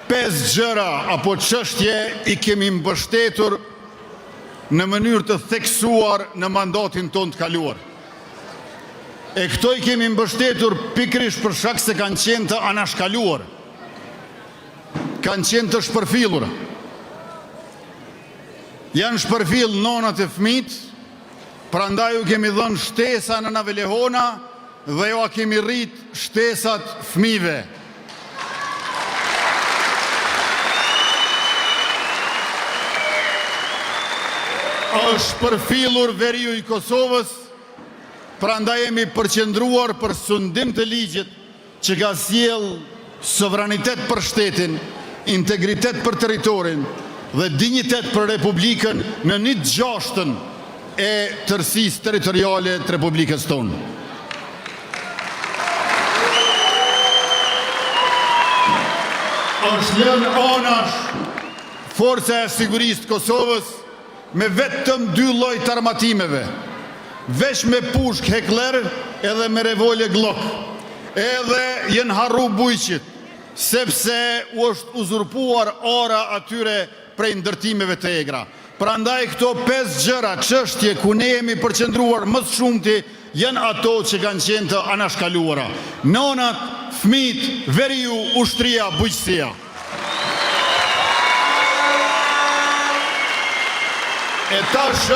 5 gjëra apo çështje i kemi mbështetur në mënyrë të theksuar në mandatin tonë të kaluar. E këto i kemi mbështetur pikërisht për shkak se kanë qenë të anashkaluar, kanë qenë të shpërfillura. Janë shpërfill nonat e fëmijët, prandaj u kemi dhënë shtesa nënave lehona dhe ju a kemi rrit shtesat fëmijëve. Është përfillur veriu i Kosovës, prandaj jemi përqendruar për sundim të ligjit që ka sjell sovranitet për shtetin, integritet për territorin dhe dinjitet për Republikën në 1/6 e tërësisë territoriale të Republikës tonë. Është lënë anash Forca e Sigurisë të Kosovës me vetëm 2 lloj të armatimeve, veç me pushk Heckler edhe me revolje Glock. Edhe jenë harru bujqit, sepse u është uzurpuar ora atyre prej ndërtimeve të egra. Prandaj këto 5 gjëra, çështje ku ne jemi përqendruar më së shumti, janë ato që kanë qenë të anashkaluara. Nonat, fëmijët, veriu, ushtria, bujqësia. E tash